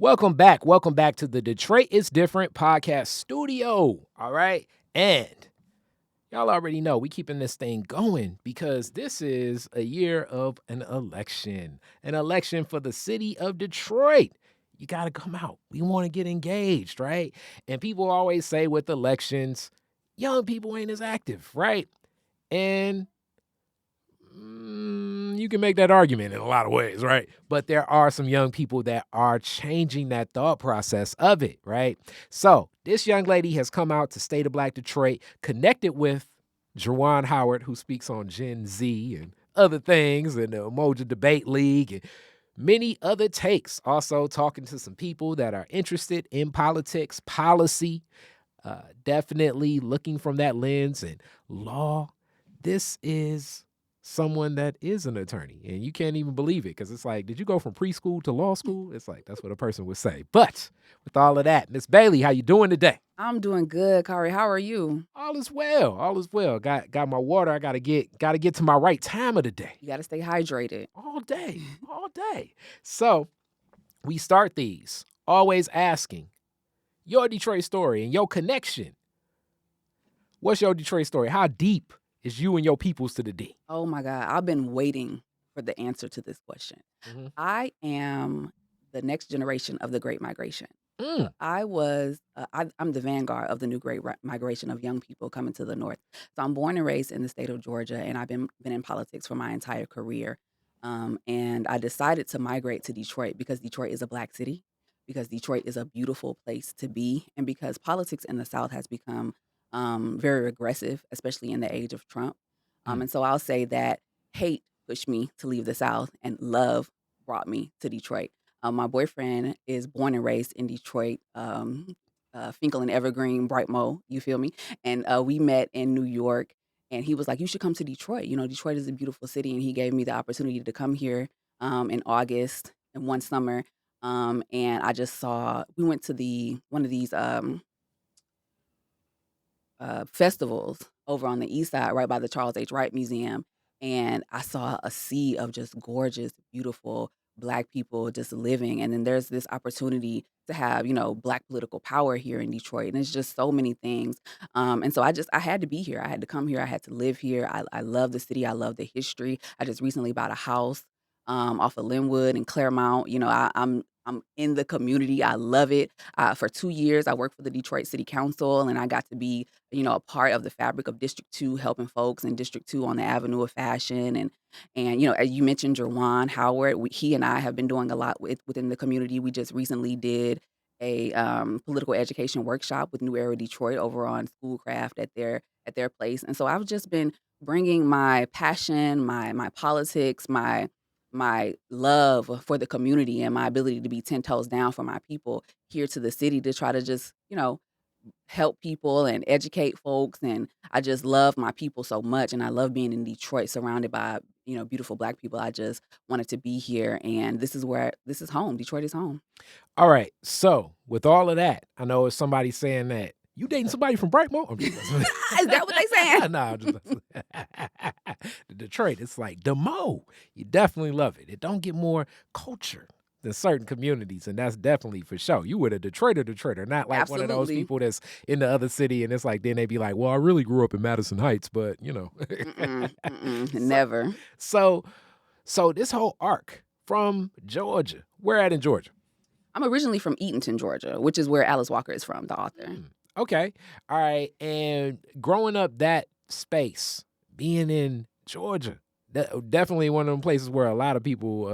Welcome back. Welcome back to the Detroit is Different podcast studio. All right. And y'all already know we keeping this thing going because this is a year of an election for the city of Detroit. You got to come out. We want to get engaged, right? And people always say with elections, young people ain't as active, right? And you can make that argument in a lot of ways, right? But there are some young people that are changing that thought process of it, right? So this young lady has come out to State of Black Detroit, connected with Juwan Howard, who speaks on Gen Z and other things, and the Umoja Debate League, and many other takes. Also talking to some people that are interested in politics, policy, definitely looking from that lens and law. This is someone that is an attorney, and you can't even believe it because it's like, did you go from preschool to law school? It's like, that's what a person would say. But with all of that, Miss Bailey, how you doing today? I'm doing good, Kari. How are you? All is well. All is well. Got my water. I gotta get to my right time of the day. You got to stay hydrated. All day. So we start these always asking your Detroit story and your connection. What's your Detroit story? How deep is you and your peoples to the D? Oh my God. I've been waiting for the answer to this question. Mm-hmm. I am the next generation of the Great Migration. I'm the vanguard of the new Great Migration of young people coming to the North. So I'm born and raised in the state of Georgia, and I've been in politics for my entire career. And I decided to migrate to Detroit because Detroit is a Black city, because Detroit is a beautiful place to be, and because politics in the South has become very regressive, especially in the age of Trump. And so I'll say that hate pushed me to leave the South and love brought me to Detroit. My boyfriend is born and raised in Detroit, Finkel and Evergreen, Brightmo, you feel me? And we met in New York, and he was like, you should come to Detroit. You know, Detroit is a beautiful city, and he gave me the opportunity to come here in August and one summer. And I just saw, we went to one of these festivals over on the east side, right by the Charles H. Wright Museum. And I saw a sea of just gorgeous, beautiful Black people just living. And then there's this opportunity to have, Black political power here in Detroit. And it's just so many things. And so I had to be here. I had to come here. I had to live here. I love the city. I love the history. I just recently bought a house off of Linwood and Claremont. I'm in the community. I love it. For 2 years, I worked for the Detroit City Council, and I got to be, a part of the fabric of District 2, helping folks in District 2 on the Avenue of Fashion. And as you mentioned, Juwan Howard, he and I have been doing a lot within the community. We just recently did a political education workshop with New Era Detroit over on Schoolcraft at their place. And so I've just been bringing my passion, my politics, my love for the community and my ability to be 10 toes down for my people here to the city to try to just, help people and educate folks. And I just love my people so much. And I love being in Detroit surrounded by, beautiful Black people. I just wanted to be here. And this is home. Detroit is home. All right. So with all of that, I know it's somebody saying that you dating somebody from Brightmo? Is that what they saying? No, Detroit, it's like Demo. You definitely love it. It don't get more culture than certain communities, and that's definitely for sure. You were a Detroiter, not like Absolutely. one of those people that's in the other city, and it's like then they be like, well, I really grew up in Madison Heights, but Never. So this whole arc from Georgia, where at in Georgia? I'm originally from Eatonton, Georgia, which is where Alice Walker is from, the author. Okay. All right. And growing up that space, being in Georgia, definitely one of them places where a lot of people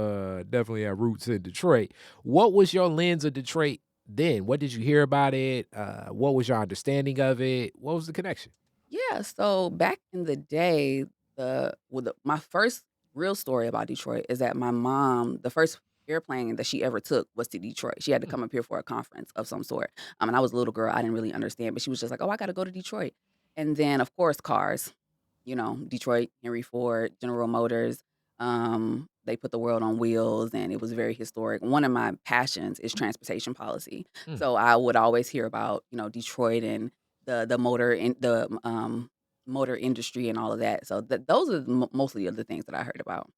definitely have roots in Detroit. What was your lens of Detroit then? What did you hear about it? What was your understanding of it? What was the connection? Yeah, so back in the day, my first real story about Detroit is that my mom, the first airplane that she ever took was to Detroit. She had to come up here for a conference of some sort. And I was a little girl, I didn't really understand, but she was just like, oh, I got to go to Detroit. And then, of course, cars, Detroit, Henry Ford, General Motors. They put the world on wheels, and it was very historic. One of my passions is transportation policy. So I would always hear about, Detroit and the motor industry and all of that. So those are mostly of the things that I heard about.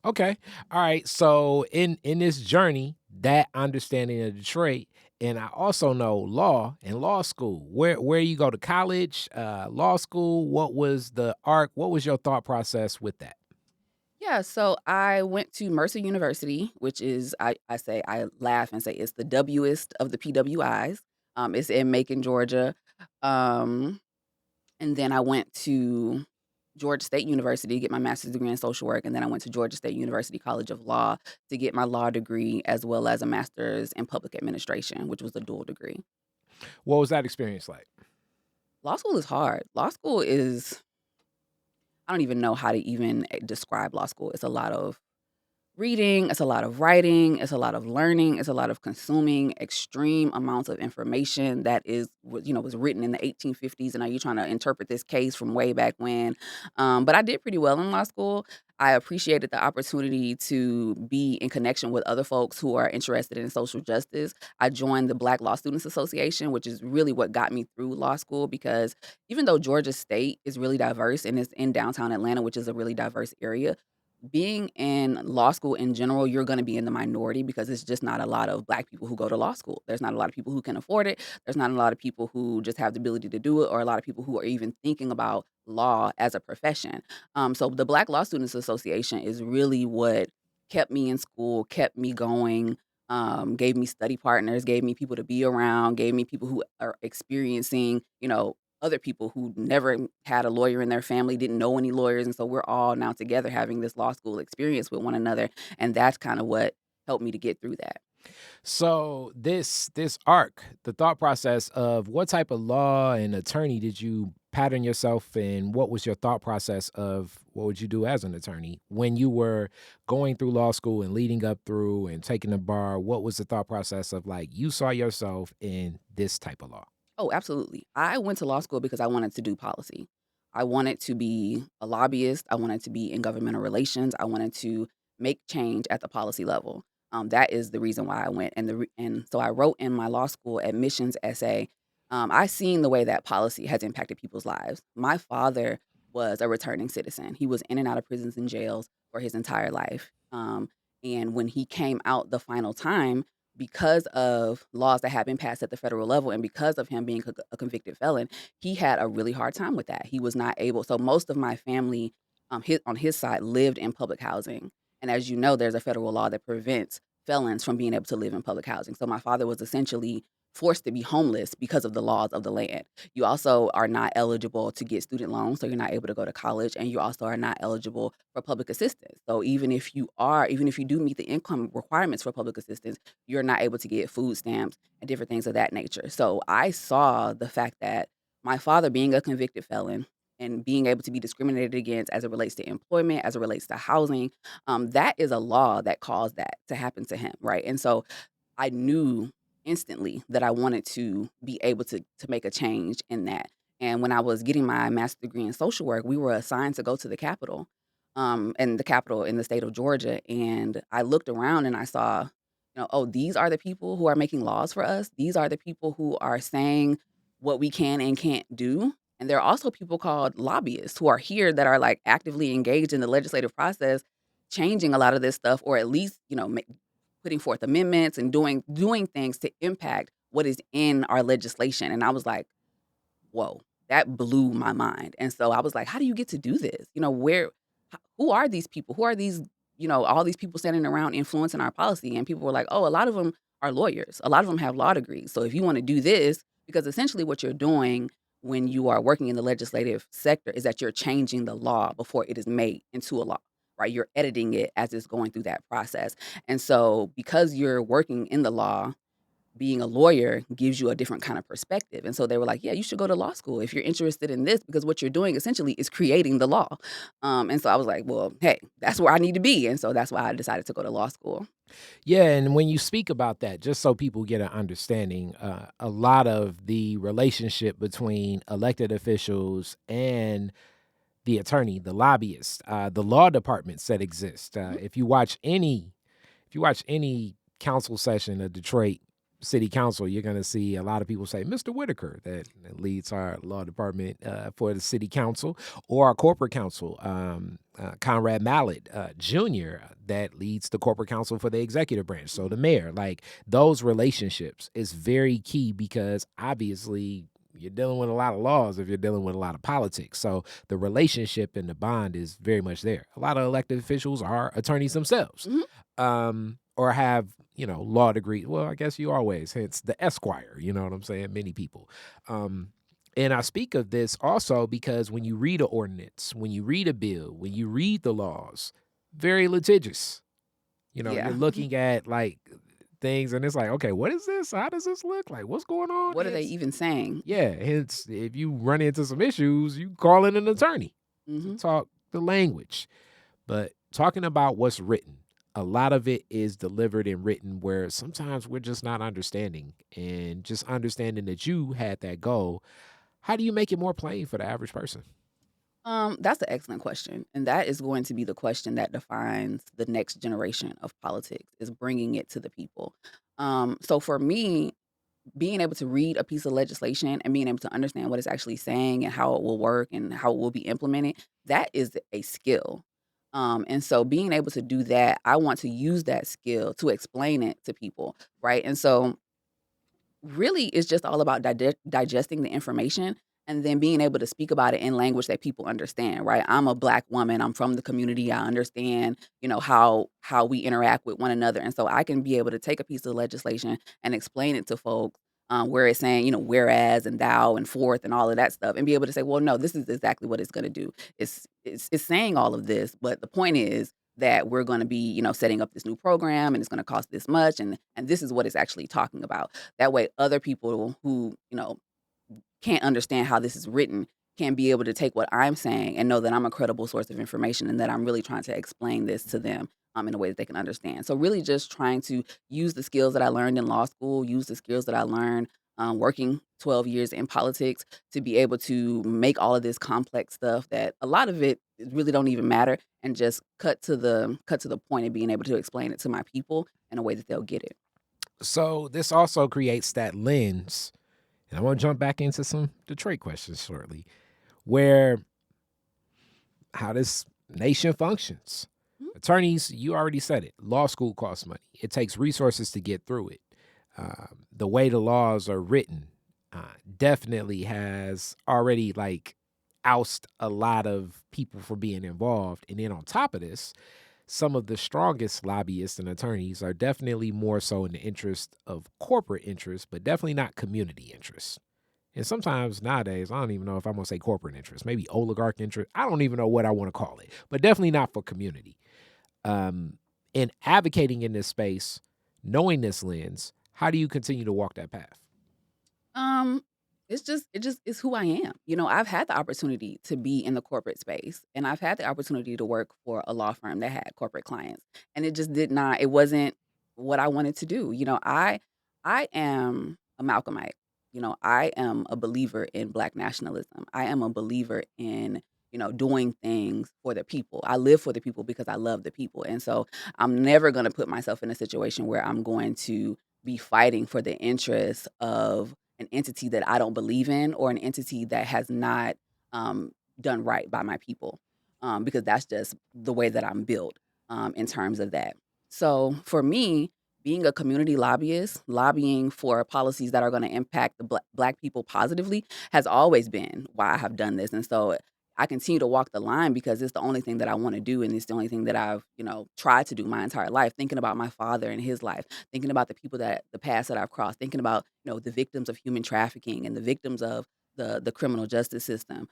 Okay. All right. So in this journey, that understanding of Detroit. And I also know law and law school. Where you go to college, law school. What was the arc? What was your thought process with that? Yeah, so I went to Mercer University, which is I laugh and say it's the West of the PWIs. It's in Macon, Georgia. Um, and then I went to Georgia State University to get my master's degree in social work, and then I went to Georgia State University College of Law to get my law degree as well as a master's in public administration, which was a dual degree. What was that experience like? Law school is hard. Law school is I don't even know how to even describe law school. It's a lot of reading, it's a lot of writing, it's a lot of learning, it's a lot of consuming extreme amounts of information that was written in the 1850s, and are you trying to interpret this case from way back when? But I did pretty well in law school. I appreciated the opportunity to be in connection with other folks who are interested in social justice. I joined the Black Law Students Association, which is really what got me through law school because even though Georgia State is really diverse and it's in downtown Atlanta, which is a really diverse area, being in law school in general, you're gonna be in the minority because it's just not a lot of Black people who go to law school. There's not a lot of people who can afford it. There's not a lot of people who just have the ability to do it, or a lot of people who are even thinking about law as a profession. So the Black Law Students Association is really what kept me in school, kept me going, gave me study partners, gave me people to be around, gave me people who are experiencing, other people who never had a lawyer in their family, didn't know any lawyers, and so we're all now together having this law school experience with one another, and that's kinda what helped me to get through that. So this arc, the thought process of what type of law and attorney did you pattern yourself in? What was your thought process of what would you do as an attorney when you were going through law school and leading up through and taking the bar? What was the thought process of like you saw yourself in this type of law? Oh, absolutely. I went to law school because I wanted to do policy. I wanted to be a lobbyist. I wanted to be in governmental relations. I wanted to make change at the policy level. That is the reason why I went. And so I wrote in my law school admissions essay. I seen the way that policy has impacted people's lives. My father was a returning citizen. He was in and out of prisons and jails for his entire life. And when he came out the final time, because of laws that had been passed at the federal level and because of him being a convicted felon, he had a really hard time with that. He was not able so most of my family, on his side lived in public housing, and as you know, there's a federal law that prevents felons from being able to live in public housing. So my father was essentially forced to be homeless because of the laws of the land. You also are not eligible to get student loans, so you're not able to go to college, and you also are not eligible for public assistance. So even if you do meet the income requirements for public assistance, you're not able to get food stamps and different things of that nature. So I saw the fact that my father being a convicted felon and being able to be discriminated against as it relates to employment, as it relates to housing, that is a law that caused that to happen to him, right? And so I knew instantly that I wanted to be able to make a change in that. And when I was getting my master's degree in social work, we were assigned to go to the Capitol, and the Capitol in the state of Georgia. And I looked around and I saw, oh, these are the people who are making laws for us. These are the people who are saying what we can and can't do. And there are also people called lobbyists who are here that are like actively engaged in the legislative process, changing a lot of this stuff, or at least, putting forth amendments and doing things to impact what is in our legislation. And I was like, whoa, that blew my mind. And so I was like, how do you get to do this? Who are these people? Who are these, all these people standing around influencing our policy? And people were like, oh, a lot of them are lawyers. A lot of them have law degrees. So if you want to do this, because essentially what you're doing when you are working in the legislative sector is that you're changing the law before it is made into a law, right? You're editing it as it's going through that process. And so because you're working in the law, being a lawyer gives you a different kind of perspective. And so they were like, yeah, you should go to law school if you're interested in this, because what you're doing essentially is creating the law. And so I was like, well, hey, that's where I need to be. And so that's why I decided to go to law school. Yeah, and when you speak about that, just so people get an understanding, a lot of the relationship between elected officials and the attorney, the lobbyist, the law departments that exist. Mhm. If you watch any council session of Detroit city council, you're going to see a lot of people say Mr. Whitaker that leads our law department for the city council, or our corporate council, Conrad Mallett Jr. that leads the corporate council for the executive branch. So the mayor, like those relationships is very key, because obviously you're dealing with a lot of laws if you're dealing with a lot of politics. So the relationship and the bond is very much there. A lot of elected officials are attorneys themselves, or have, law degrees. Well, I guess you always, hence the Esquire, you know what I'm saying? Many people. And I speak of this also because when you read an ordinance, when you read a bill, when you read the laws, very litigious. Yeah. You're looking at like things and it's like, okay, what is this? How does this look like? What's going on? What are they even saying? Yeah, hence if you run into some issues, you call in an attorney to talk the language. But talking about what's written, a lot of it is delivered and written where sometimes we're just not understanding, and just understanding that you had that goal. How do you make it more plain for the average person? That's an excellent question. And that is going to be the question that defines the next generation of politics, is bringing it to the people. So for me, being able to read a piece of legislation and being able to understand what it's actually saying and how it will work and how it will be implemented, that is a skill. And so being able to do that, I want to use that skill to explain it to people, right? And so really it's just all about digesting the information and then being able to speak about it in language that people understand, right? I'm a Black woman. I'm from the community. I understand, how we interact with one another. And so I can be able to take a piece of legislation and explain it to folks, where it's saying, whereas and thou and forth and all of that stuff, and be able to say, well, no, this is exactly what it's going to do. It's saying all of this, but the point is that we're going to be, setting up this new program and it's going to cost this much, and this is what it's actually talking about. That way, other people who, can't understand how this is written can be able to take what I'm saying and know that I'm a credible source of information and that I'm really trying to explain this to them in a way that they can understand. So really just trying to use the skills that I learned in law school, use the skills that I learned working 12 years in politics to be able to make all of this complex stuff that a lot of it really don't even matter, and just cut to the point of being able to explain it to my people in a way that they'll get it. So this also creates that lens, and I want to jump back into some Detroit questions shortly, where how this nation functions. Attorneys, you already said it. Law school costs money. It takes resources to get through it. The way the laws are written definitely has already oust a lot of people for being involved. And then on top of this, some of the strongest lobbyists and attorneys are definitely more so in the interest of corporate interests, but definitely not community interests. And sometimes nowadays, I don't even know if I'm going to say corporate interest, maybe oligarch interest. I don't even know what I want to call it, but definitely not for community. In advocating in this space, knowing this lens, how do you continue to walk that path? It's who I am. I've had the opportunity to be in the corporate space, and I've had the opportunity to work for a law firm that had corporate clients, and it wasn't what I wanted to do. I am a Malcolmite. I am a believer in Black nationalism. I am a believer in, doing things for the people. I live for the people because I love the people. And so I'm never going to put myself in a situation where I'm going to be fighting for the interests of an entity that I don't believe in, or an entity that has not done right by my people, because that's just the way that I'm built in terms of that. So for me, being a community lobbyist, lobbying for policies that are going to impact the Black people positively has always been why I have done this. And so I continue to walk the line because it's the only thing that I want to do. And it's the only thing that I've, tried to do my entire life, thinking about my father and his life, thinking about the past that I've crossed, thinking about, the victims of human trafficking and the victims of the criminal justice system.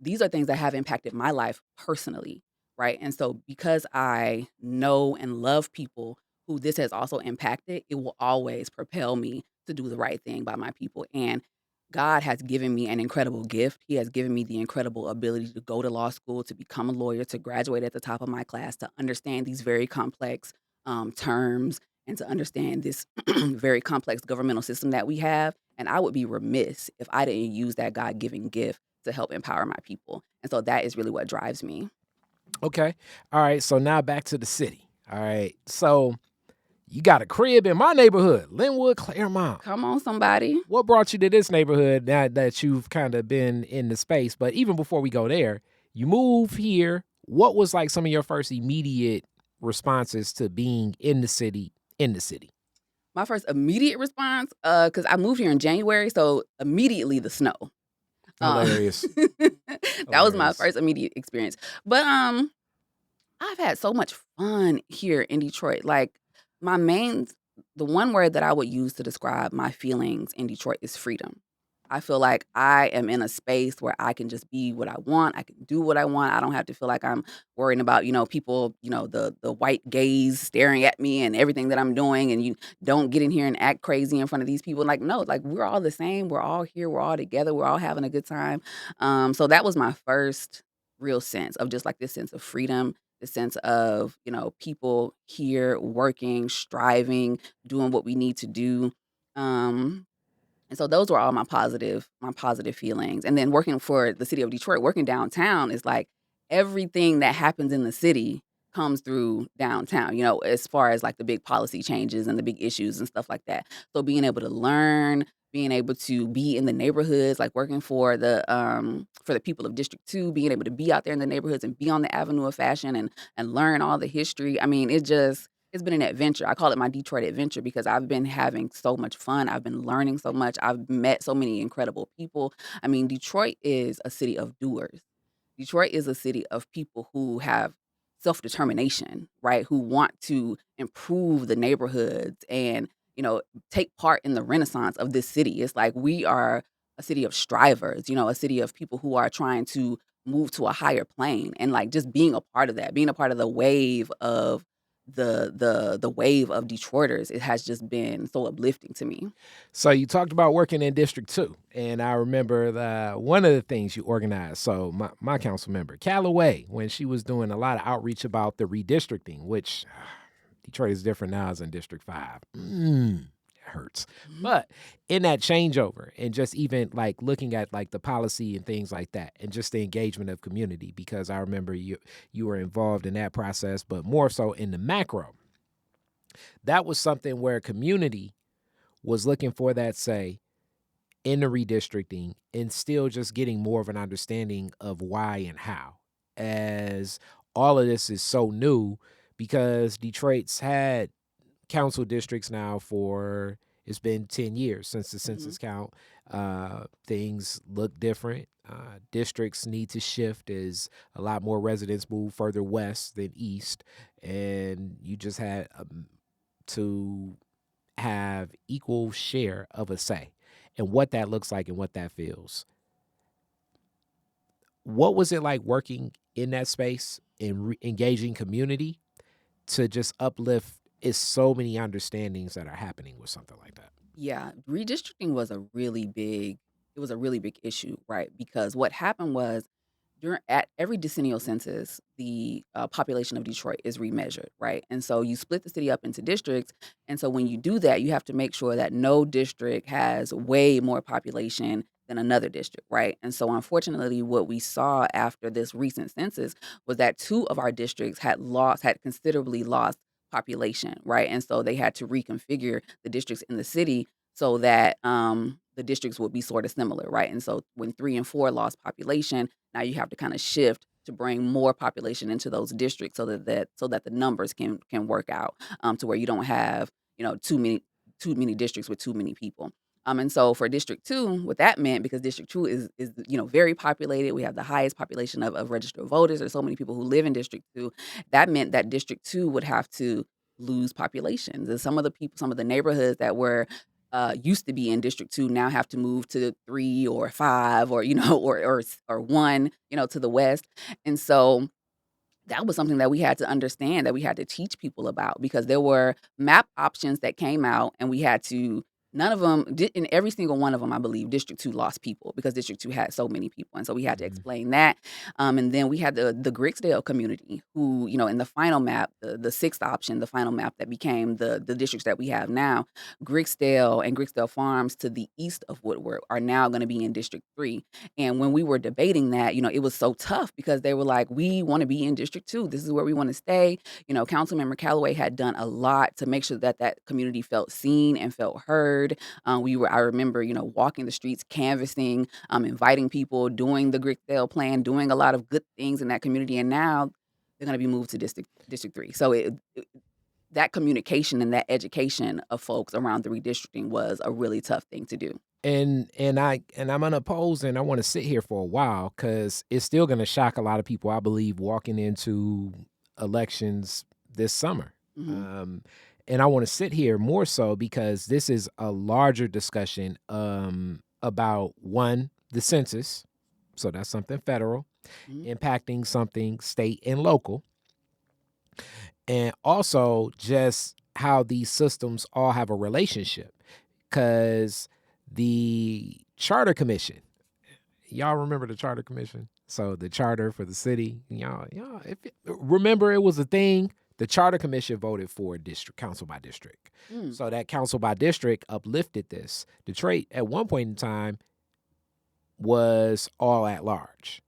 These are things that have impacted my life personally. Right. And so because I know and love people who this has also impacted, it will always propel me to do the right thing by my people. And God has given me an incredible gift. He has given me the incredible ability to go to law school, to become a lawyer, to graduate at the top of my class, to understand these very complex terms, and to understand this very complex governmental system that we have. And I would be remiss if I didn't use that God-given gift to help empower my people. And so that is really what drives me. Okay. All right. So now back to the city. All right. So You got a crib in my neighborhood, Linwood, Claremont. Come on, somebody. What brought you to this neighborhood now that you've kind of been in the space? But even before we go there, you move here. What was like some of your first immediate responses to being in the city? My first immediate response, because I moved here in January, so immediately the snow. Hilarious. That was my first immediate experience. But I've had so much fun here in Detroit. Like the one word that I would use to describe my feelings in Detroit is freedom. I feel like I am in a space where I can just be what I want. I can do what I want. I don't have to feel like I'm worrying about, people, the white gaze staring at me and everything that I'm doing. And you don't get in here and act crazy in front of these people. Like, no, like we're all the same. We're all here. We're all together. We're all having a good time. So that was my first real sense of just like this sense of freedom, the sense of, people here working, striving, doing what we need to do. And so those were all my positive feelings. And then working for the city of Detroit, working downtown is like everything that happens in the city comes through downtown, as far as like the big policy changes and the big issues and stuff like that. So being able to learn, being able to be in the neighborhoods, like working for the people of District 2, being able to be out there in the neighborhoods and be on the Avenue of Fashion and learn all the history. I mean, it's been an adventure. I call it my Detroit adventure because I've been having so much fun. I've been learning so much. I've met so many incredible people. I mean, Detroit is a city of doers. Detroit is a city of people who have self-determination, right? Who want to improve the neighborhoods and, take part in the renaissance of this city. It's like we are a city of strivers, a city of people who are trying to move to a higher plane and like just being a part of that, being a part of the wave of the wave of Detroiters, it has just been so uplifting to me. So you talked about working in District 2, and I remember one of the things you organized. So my council member, Callaway, when she was doing a lot of outreach about the redistricting, which Detroit is different now as in District 5. It hurts. But in that changeover and just even like looking at like the policy and things like that and just the engagement of community, because I remember you were involved in that process, but more so in the macro. That was something where community was looking for that say in the redistricting and still just getting more of an understanding of why and how, as all of this is so new because Detroit's had council districts now for it's been 10 years since the census count. Things look different. Districts need to shift as a lot more residents move further west than east, and you just had to have equal share of a say and what that looks like and what that feels. What was it like working in that space and engaging community to just uplift is so many understandings that are happening with something like that? Yeah, redistricting was a really big issue, right? Because what happened was at every decennial census, the population of Detroit is remeasured, right? And so you split the city up into districts. And so when you do that, you have to make sure that no district has way more population than another district, right? And so unfortunately, what we saw after this recent census was that two of our districts had considerably lost population, right? And so they had to reconfigure the districts in the city so that the districts would be sort of similar, right? And so when 3 and 4 lost population, now you have to kind of shift to bring more population into those districts so that the numbers can work out to where you don't have too many districts with too many people. And so for District 2, what that meant, because District 2 is very populated, we have the highest population of registered voters. There's so many people who live in District 2. That meant that District 2 would have to lose populations. And some of the neighborhoods that were used to be in District 2 now have to move to 3 or 5 or, or 1, to the west. And so that was something that we had to understand, that we had to teach people about, because there were map options that came out and we had to None of them did. In every single one of them, I believe District 2 lost people because District 2 had so many people, and so we had to explain that. And then we had the Grigsdale community, who, in the final map, the sixth option, the final map that became the districts that we have now, Grigsdale and Grigsdale Farms to the east of Woodward are now going to be in District 3. And when we were debating that, it was so tough because they were like, we want to be in District 2. This is where we want to stay. Councilmember Calloway had done a lot to make sure that that community felt seen and felt heard. I remember, walking the streets, canvassing, inviting people, doing the Grigsdale plan, doing a lot of good things in that community. And now they're going to be moved to District 3. So that communication and that education of folks around the redistricting was a really tough thing to do. And I'm unopposed, and I want to sit here for a while because it's still going to shock a lot of people, I believe, walking into elections this summer. Mhm. And I want to sit here more so because this is a larger discussion about, one, the census. So that's something federal, Mhm. impacting something state and local. And also just how these systems all have a relationship. Because the Charter Commission, y'all remember the Charter Commission? So the charter for the city, remember it was a thing. The Charter Commission voted for district, council by district. Mm. So that council by district uplifted this. Detroit at one point in time was all at large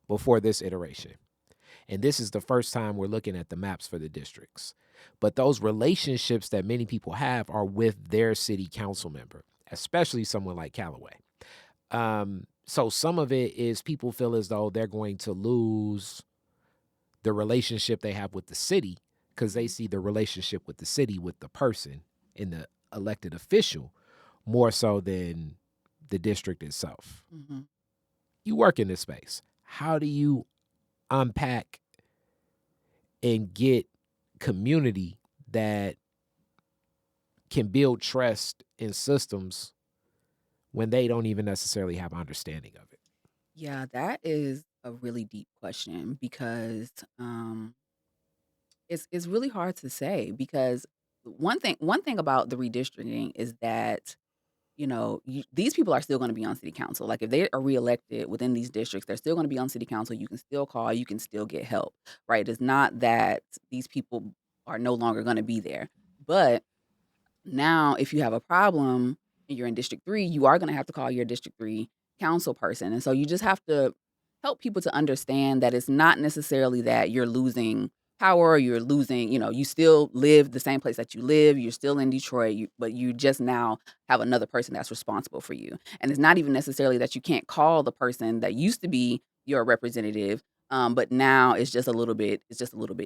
before this iteration. And this is the first time we're looking at the maps for the districts. But those relationships that many people have are with their city council member, especially someone like Calloway. So some of it is people feel as though they're going to lose the relationship they have with the city because they see the relationship with the city with the person and the elected official more so than the district itself. Mhm. You work in this space. How do you unpack and get community that can build trust in systems when they don't even necessarily have understanding of it? Yeah, that is a really deep question because it's really hard to say because one thing about the redistricting is that these people are still going to be on city council. Like if they are reelected within these districts, they're still going to be on city council. You can still call, you can still get help, right? It's not that these people are no longer going to be there, but now, if you have a problem and you're in District 3, you are gonna have to call your District 3 council person, and so you just have to help people to understand that it's not necessarily that you're losing power, you're losing you still live the same place that you live, you're still in Detroit, but you just now have another person that's responsible for you, and it's not even necessarily that you can't call the person that used to be your representative, but now it's just a little bit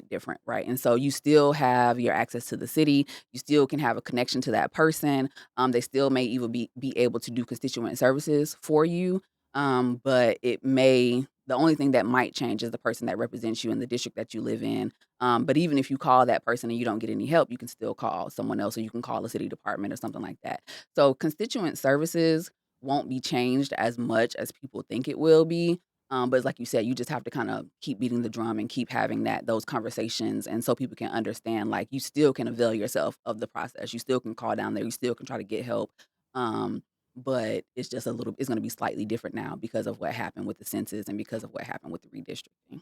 different, right? And so you still have your access to the city, you still can have a connection to that person. They still may even be able to do constituent services for you. But the only thing that might change is the person that represents you in the district that you live in. But even if you call that person and you don't get any help, you can still call someone else or you can call a city department or something like that. So constituent services won't be changed as much as people think it will be. But like you said, you just have to kind of keep beating the drum and keep having those conversations, and so people can understand. Like you still can avail yourself of the process. You still can call down there. You still can try to get help. But it's just it's going to be slightly different now because of what happened with the census and because of what happened with the redistricting.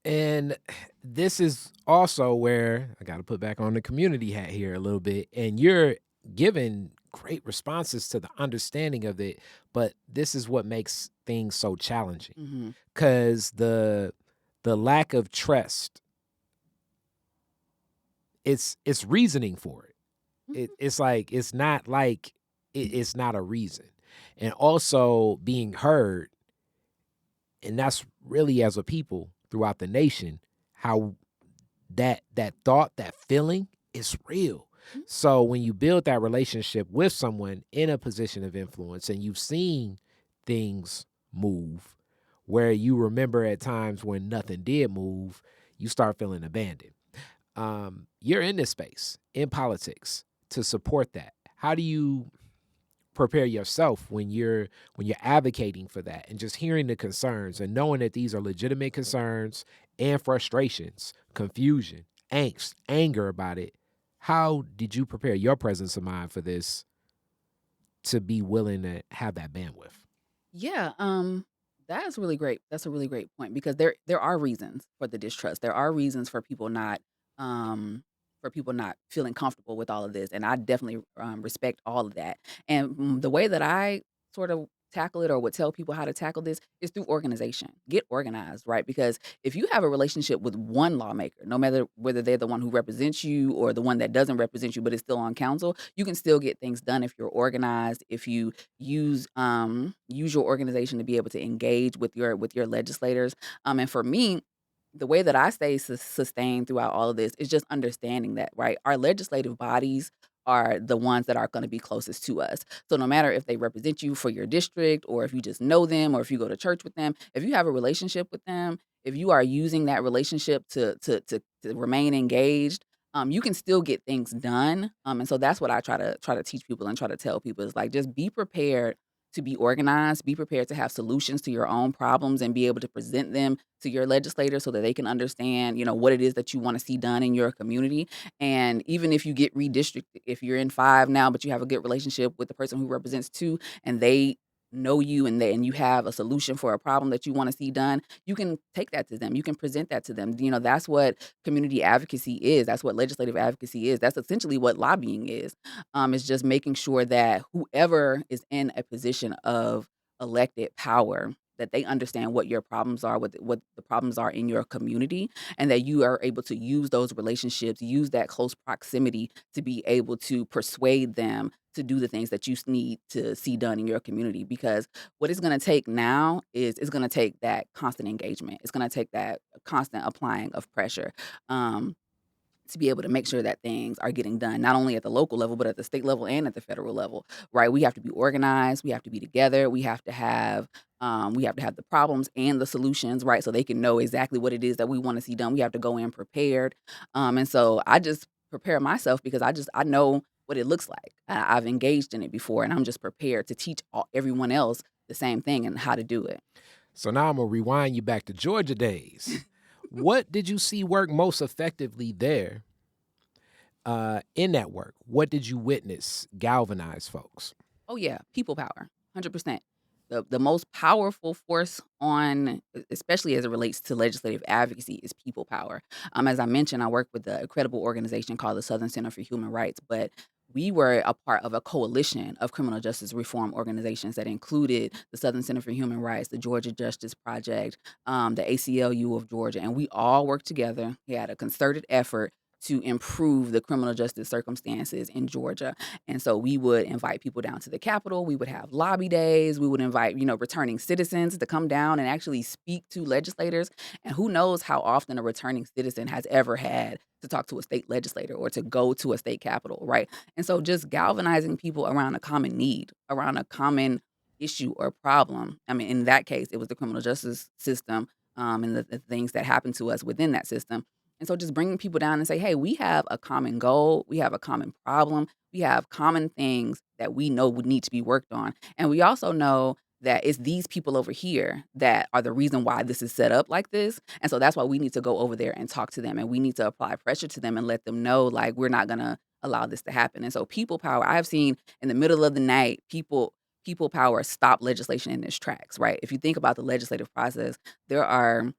And this is also where I got to put back on the community hat here a little bit. And you're giving great responses to the understanding of it, but this is what makes things so challenging Hmm. because the lack of trust, it's reasoning for it. It's like it's not like it's not a reason, and also being heard, and that's really as a people throughout the nation how that thought, that feeling is real. So when you build that relationship with someone in a position of influence and you've seen things move where you remember at times when nothing did move, you start feeling abandoned. You're in this space in politics to support that. How do you prepare yourself when you're advocating for that and just hearing the concerns and knowing that these are legitimate concerns and frustrations, confusion, angst, anger about it? How did you prepare your presence of mind for this to be willing to have that bandwidth? Yeah, that's really great. That's a really great point because there are reasons for the distrust. There are reasons um for people not feeling comfortable with all of this, and I definitely respect all of that. And the way that I sort of tackle it or would tell people how to tackle this is through organization. Get organized, right? Because if you have a relationship with one lawmaker, no matter whether they're the one who represents you or the one that doesn't represent you but is still on council, you can still get things done if you're organized, if you use your organization to be able to engage with your legislators. And for me, the way that I stay sustained throughout all of this is just understanding that, right? Our legislative bodies are the ones that are going to be closest to us. So no matter if they represent you for your district or if you just know them or if you go to church with them, if you have a relationship with them, if you are using that relationship to remain engaged, you can still get things done. And so that's what I try to teach people and try to tell people is like just be prepared to be organized, be prepared to have solutions to your own problems and be able to present them to your legislators so that they can understand, what it is that you want to see done in your community. And even if you get redistricted, if you're in 5 now, but you have a good relationship with the person who represents 2 and they know you and you have a solution for a problem that you want to see done, you can take that to them. You can present that to them. That's what community advocacy is. That's what legislative advocacy is. That's essentially what lobbying is. It's just making sure that whoever is in a position of elected power, that they understand what your problems are, what the problems are in your community, and that you are able to use those relationships, use that close proximity to be able to persuade them to do the things that you need to see done in your community. Because what it's going to take now is it's going to take that constant engagement. It's going to take that constant applying of pressure. To be able to make sure that things are getting done, not only at the local level, but at the state level and at the federal level, right? We have to be organized. We have to be together. We have to have the problems and the solutions, right? So they can know exactly what it is that we want to see done. We have to go in prepared. And so I just prepare myself because I know what it looks like. I've engaged in it before, and I'm just prepared to teach everyone else the same thing and how to do it. So now I'm going to rewind you back to Georgia days. What did you see work most effectively there in that work? What did you witness galvanize folks? Oh yeah, people power, 100%. The most powerful force on, especially as it relates to legislative advocacy, is people power. As I mentioned, I work with a credible organization called the Southern Center for Human Rights, but we were a part of a coalition of criminal justice reform organizations that included the Southern Center for Human Rights, the Georgia Justice Project, the ACLU of Georgia, and we all worked together. We had a concerted effort to improve the criminal justice circumstances in Georgia. And so we would invite people down to the Capitol. We would have lobby days. We would invite, returning citizens to come down and actually speak to legislators. And who knows how often a returning citizen has ever had to talk to a state legislator or to go to a state capitol, right? And so just galvanizing people around a common need, around a common issue or problem. I mean, in that case, it was the criminal justice system and the things that happened to us within that system. And so just bringing people down and say, hey, we have a common goal. We have a common problem. We have common things that we know would need to be worked on. And we also know that it's these people over here that are the reason why this is set up like this. And so that's why we need to go over there and talk to them. And we need to apply pressure to them and let them know, like, we're not going to allow this to happen. And so people power, I have seen in the middle of the night, people power stop legislation in its tracks, right? If you think about the legislative process, there are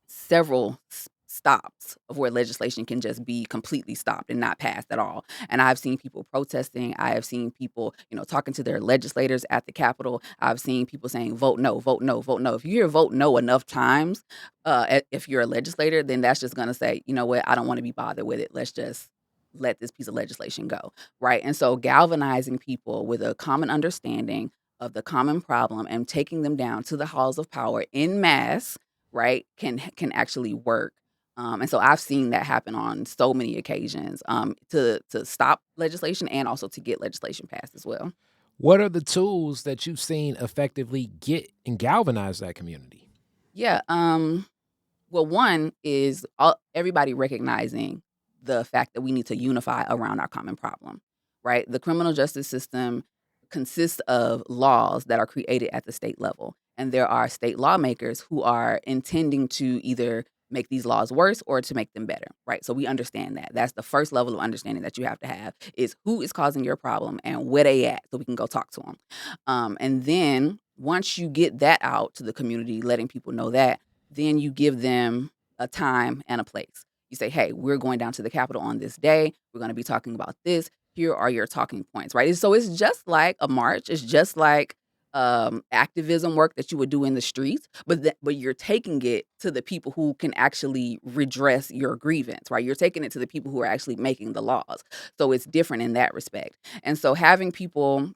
several stops of where legislation can just be completely stopped and not passed at all. And I've seen people protesting. I have seen people, talking to their legislators at the Capitol. I've seen people saying, vote no, vote no, vote no. If you hear vote no enough times, if you're a legislator, then that's just going to say, you know what, I don't want to be bothered with it. Let's just let this piece of legislation go, right? And so galvanizing people with a common understanding of the common problem and taking them down to the halls of power en masse, right, can actually work. And so I've seen that happen on so many occasions to stop legislation and also to get legislation passed as well. What are the tools that you've seen effectively get and galvanize that community? Yeah. Well, one is everybody recognizing the fact that we need to unify around our common problem, right? The criminal justice system consists of laws that are created at the state level. And there are state lawmakers who are intending to either make these laws worse or to make them better, right? So we understand that. That's the first level of understanding that you have to have is who is causing your problem and where they at so we can go talk to them. And then once you get that out to the community, letting people know that, then you give them a time and a place. You say, hey, we're going down to the Capitol on this day. We're going to be talking about this. Here are your talking points, right? So it's just like a march. It's just like activism work that you would do in the streets, but you're taking it to the people who can actually redress your grievance, right? You're taking it to the people who are actually making the laws. So it's different in that respect. And so having people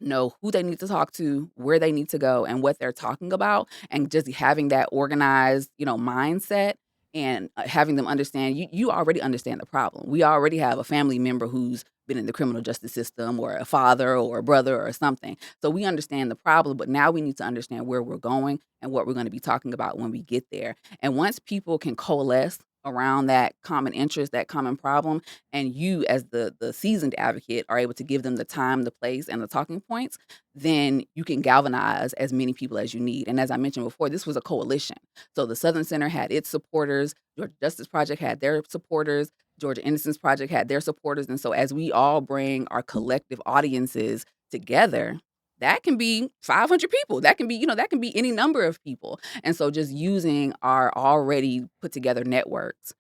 know who they need to talk to, where they need to go, and what they're talking about, and just having that organized, mindset and having them understand you already understand the problem. We already have a family member who's been in the criminal justice system or a father or a brother or something. So we understand the problem, but now we need to understand where we're going and what we're going to be talking about when we get there. And once people can coalesce around that common interest, that common problem, and you as the seasoned advocate are able to give them the time, the place, and the talking points, then you can galvanize as many people as you need. And as I mentioned before, this was a coalition. So the Southern Center had its supporters, Georgia Justice Project had their supporters, Georgia Innocence Project had their supporters. And so as we all bring our collective audiences together, that can be 500 people. That can be, that can be any number of people. And so just using our already put together networks,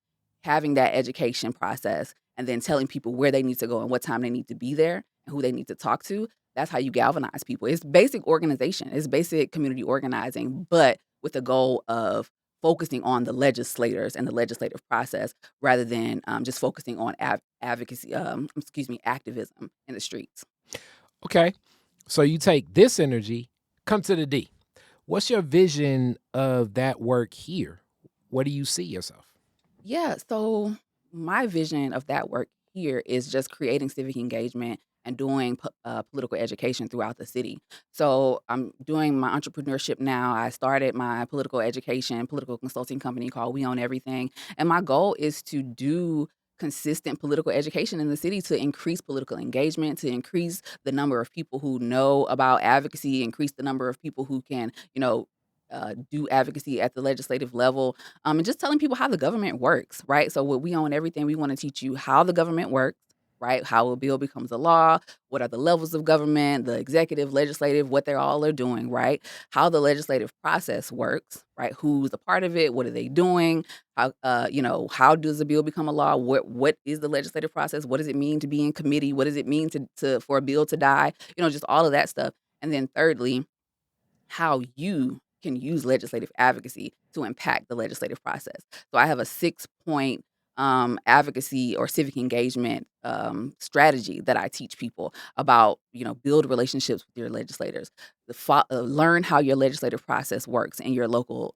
having that education process, and then telling people where they need to go and what time they need to be there and who they need to talk to, that's how you galvanize people. It's basic organization. It's basic community organizing, but with the goal of focusing on the legislators and the legislative process rather than just focusing on advocacy, activism in the streets. Okay. So you take this energy, come to the D. What's your vision of that work here? Where do you see yourself? Yeah, so my vision of that work here is just creating civic engagement and doing political education throughout the city. So I'm doing my entrepreneurship now. I started my political consulting company called We Own Everything. And my goal is to do consistent political education in the city to increase political engagement, to increase the number of people who know about advocacy, increase the number of people who can, do advocacy at the legislative level, and just telling people how the government works, right? So what We Own Everything, we want to teach you how the government works, right? How a bill becomes a law, what are the levels of government, the executive, legislative, what they're all are doing, right? How the legislative process works, right? Who's a part of it? What are they doing? How does a bill become a law? What is the legislative process? What does it mean to be in committee? What does it mean to for a bill to die? Just all of that stuff. And then thirdly, how you can use legislative advocacy to impact the legislative process. So I have a 6-point advocacy or civic engagement strategy that I teach people about, build relationships with your legislators, learn how your legislative process works in your local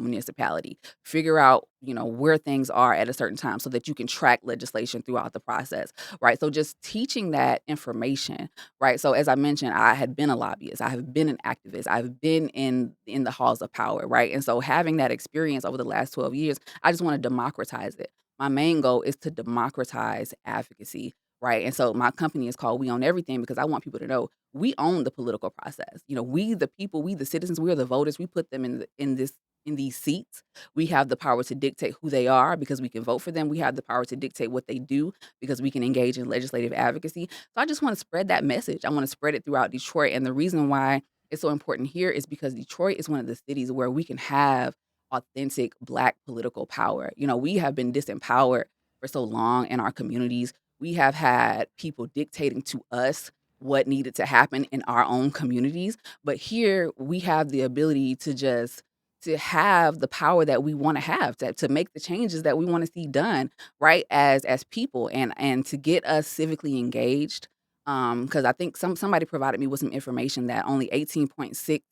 municipality, figure out, where things are at a certain time so that you can track legislation throughout the process, right? So just teaching that information, right? So as I mentioned, I had been a lobbyist, I have been an activist, I've been in the halls of power, right? And so having that experience over the last 12 years, I just want to democratize it. My main goal is to democratize advocacy, right? And so my company is called We Own Everything because I want people to know we own the political process. We the people, we the citizens, we are the voters. We put them in these seats. We have the power to dictate who they are because we can vote for them. We have the power to dictate what they do because we can engage in legislative advocacy. So I just want to spread that message. I want to spread it throughout Detroit. And the reason why it's so important here is because Detroit is one of the cities where we can have authentic Black political power. We have been disempowered for so long in our communities. We have had people dictating to us what needed to happen in our own communities. But here we have the ability to have the power that we want to have, to make the changes that we want to see done, right, as people, and to get us civically engaged. Because I think somebody provided me with some information that only 18.6%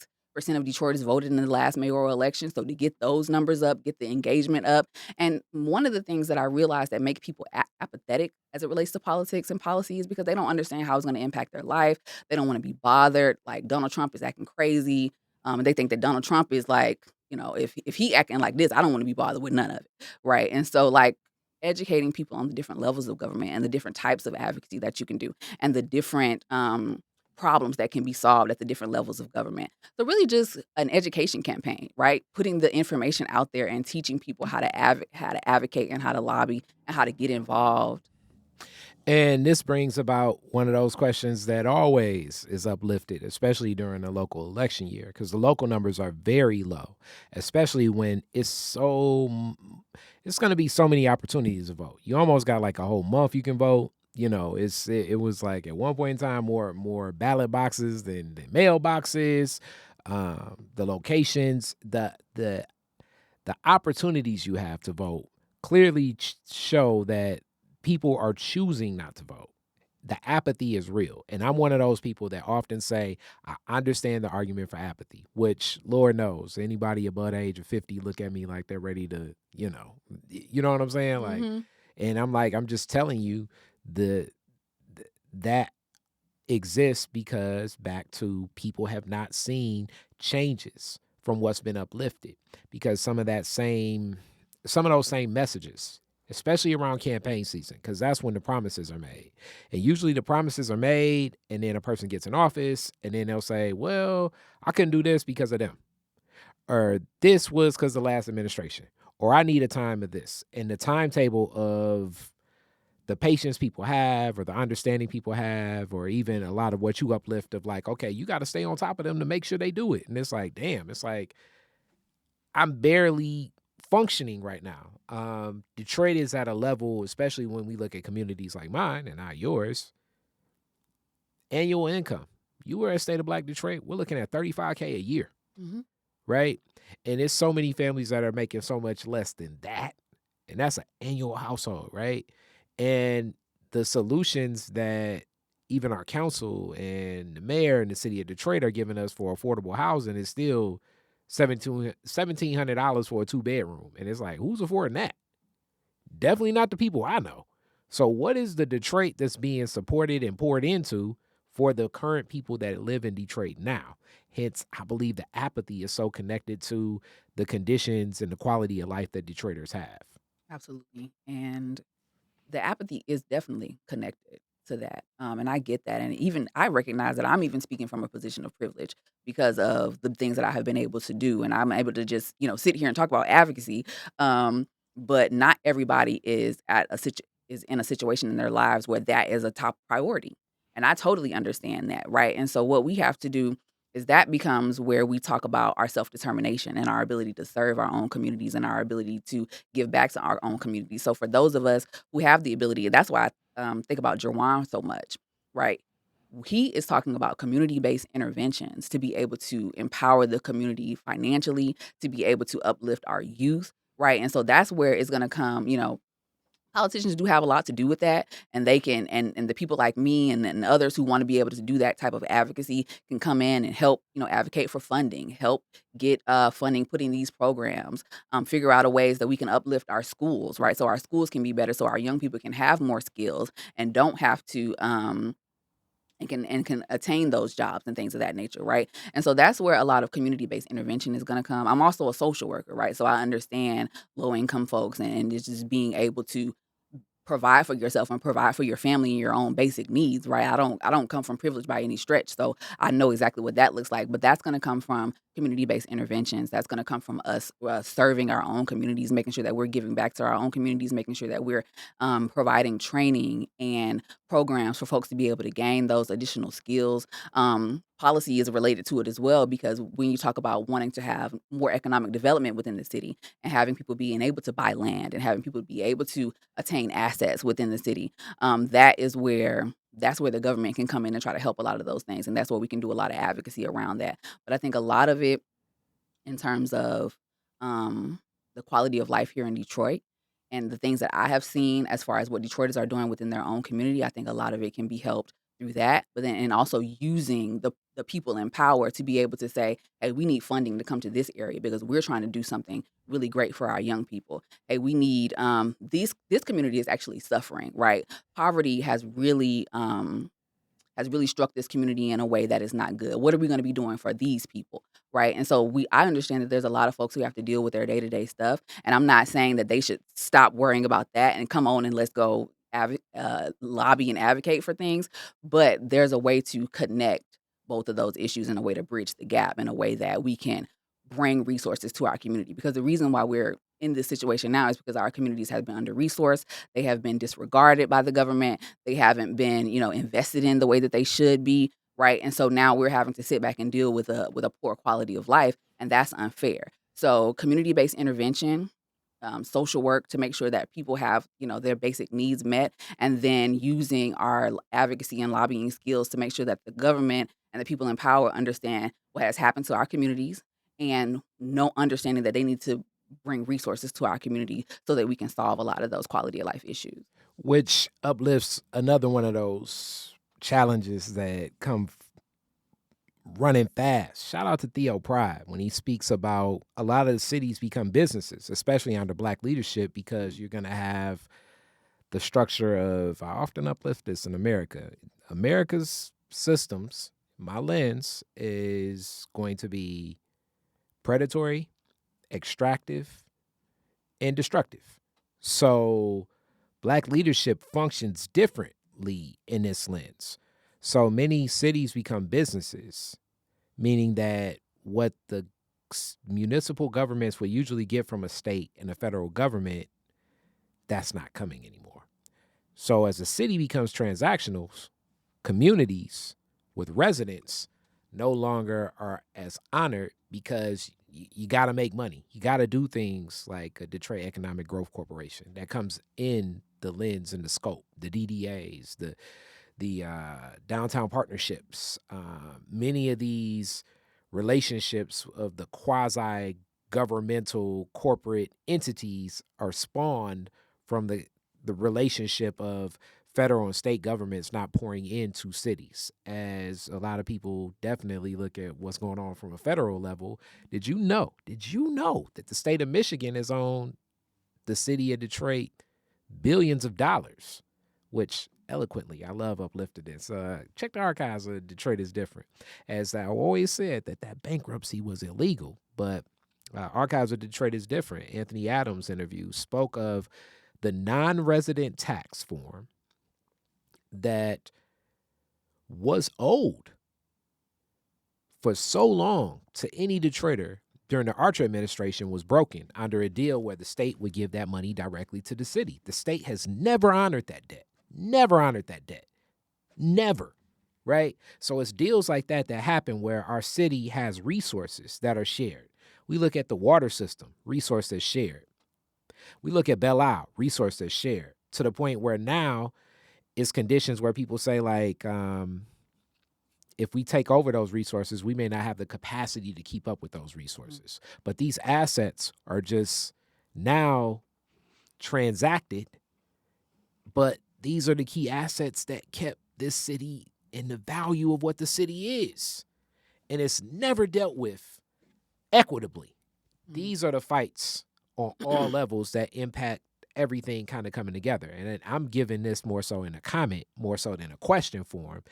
of Detroiters voted in the last mayoral election. So to get those numbers up, get the engagement up. And one of the things that I realized that make people apathetic as it relates to politics and policy is because they don't understand how it's going to impact their life. They don't want to be bothered. Like Donald Trump is acting crazy. They think that Donald Trump is like, if he acting like this, I don't want to be bothered with none of it, right? And so like educating people on the different levels of government and the different types of advocacy that you can do and the different problems that can be solved at the different levels of government. So really just an education campaign, right? Putting the information out there and teaching people how to advocate and how to lobby and how to get involved. And this brings about one of those questions that always is uplifted, especially during a local election year, because the local numbers are very low, especially when it's going to be so many opportunities to vote. You almost got like a whole month you can vote. You know, it was like at one point in time more ballot boxes than mailboxes. The locations, the opportunities you have to vote clearly show that people are choosing not to vote. The apathy is real. And I'm one of those people that often say, I understand the argument for apathy, which Lord knows anybody above the age of 50 look at me like they're ready to, you know what I'm saying? Like, Mm-hmm. and I'm like, I'm just telling you that exists because back to people have not seen changes from what's been uplifted, because some of those same messages, especially around campaign season, because that's when the promises are made. And usually the promises are made and then a person gets in office and then they'll say, well, I couldn't do this because of them, or this was because of the last administration, or I need a time of this. And the timetable of the patience people have or the understanding people have, or even a lot of what you uplift of like, okay, you got to stay on top of them to make sure they do it. And it's like, damn, it's like I'm barely functioning right now. Detroit is at a level, especially when we look at communities like mine and not yours, annual income. You were at State of Black Detroit, we're looking at $35K a year, Mm-hmm. right? And there's so many families that are making so much less than that. And that's an annual household, right? And the solutions that even our council and the mayor and the city of Detroit are giving us for affordable housing is still $1,700 for a 2-bedroom. And it's like, who's affording that? Definitely not the people I know. So what is the Detroit that's being supported and poured into for the current people that live in Detroit now? Hence, I believe the apathy is so connected to the conditions and the quality of life that Detroiters have. Absolutely. And the apathy is definitely connected to that. And I get that. And even I recognize that I'm even speaking from a position of privilege because of the things that I have been able to do. And I'm able to just, sit here and talk about advocacy. But not everybody is is in a situation in their lives where that is a top priority. And I totally understand that, right? And so what we have to do is that becomes where we talk about our self-determination and our ability to serve our own communities and our ability to give back to our own communities. So for those of us who have the ability, that's why I think about Jerwan so much, right? He is talking about community-based interventions to be able to empower the community financially, to be able to uplift our youth, right? And so that's where it's going to come, politicians do have a lot to do with that, and they can and the people like me and others who want to be able to do that type of advocacy can come in and help, advocate for funding, help get funding, putting these programs, figure out a ways that we can uplift our schools, right? So our schools can be better, so our young people can have more skills and don't have to and can attain those jobs and things of that nature, right? And so that's where a lot of community-based intervention is going to come. I'm also a social worker, right? So I understand low income folks and it's just being able to provide for yourself and provide for your family and your own basic needs, right? I don't come from privilege by any stretch, so I know exactly what that looks like. But that's going to come from community-based interventions. That's going to come from us serving our own communities, making sure that we're giving back to our own communities, making sure that we're providing training and programs for folks to be able to gain those additional skills. Policy is related to it as well, because when you talk about wanting to have more economic development within the city and having people being able to buy land and having people be able to attain assets within the city, that's where the government can come in and try to help a lot of those things, and that's where we can do a lot of advocacy around that. But I think a lot of it in terms of um, the quality of life here in Detroit and the things that I have seen as far as what Detroiters are doing within their own community, I think a lot of it can be helped through that. But then, and also using the people in power to be able to say, hey, we need funding to come to this area because we're trying to do something really great for our young people. Hey, we need this community is actually suffering, right? Poverty has really struck this community in a way that is not good. What are we going to be doing for these people, right? And so I understand that there's a lot of folks who have to deal with their day-to-day stuff, and I'm not saying that they should stop worrying about that and come on and let's go lobby and advocate for things, but there's a way to connect both of those issues in a way to bridge the gap in a way that we can bring resources to our community. Because the reason why we're in this situation now is because our communities have been under-resourced. They have been disregarded by the government. They haven't been, invested in the way that they should be, right? And so now we're having to sit back and deal with a poor quality of life, and that's unfair. So community-based intervention, social work to make sure that people have, their basic needs met, and then using our advocacy and lobbying skills to make sure that the government and the people in power understand what has happened to our communities and no understanding that they need to bring resources to our community so that we can solve a lot of those quality of life issues. Which uplifts another one of those challenges that come running fast. Shout out to Theo Pride when he speaks about a lot of the cities become businesses, especially under Black leadership, because you're going to have the structure of, I often uplift this in America. America's systems, my lens, is going to be predatory, extractive, and destructive. So Black leadership functions differently in this lens. So many cities become businesses, meaning that what the municipal governments would usually get from a state and a federal government, that's not coming anymore. So as a city becomes transactional, communities with residents no longer are as honored because you got to make money. You got to do things like a Detroit Economic Growth Corporation that comes in the lens and the scope, the DDAs, the downtown partnerships. Many of these relationships of the quasi-governmental corporate entities are spawned from the relationship of federal and state governments not pouring into cities. As a lot of people definitely look at what's going on from a federal level, did you know that the state of Michigan has owned the city of Detroit billions of dollars, which eloquently, I love uplifting this. Check the archives of Detroit is different. As I always said that bankruptcy was illegal, but archives of Detroit is different. Anthony Adams' interview spoke of the non-resident tax form that was owed for so long to any Detroiter during the Archer administration was broken under a deal where the state would give that money directly to the city. The state has never honored that debt. Never. Right? So it's deals like that happen where our city has resources that are shared. We look at the water system, resource that's shared. We look at Belle Isle, resource that's shared, to the point where now it's conditions where people say, like, if we take over those resources, we may not have the capacity to keep up with those resources. But these assets are just now transacted, but these are the key assets that kept this city in the value of what the city is. And it's never dealt with equitably. These are the fights on all levels that impact everything kind of coming together. And I'm giving this more so in a comment, more so than a question form,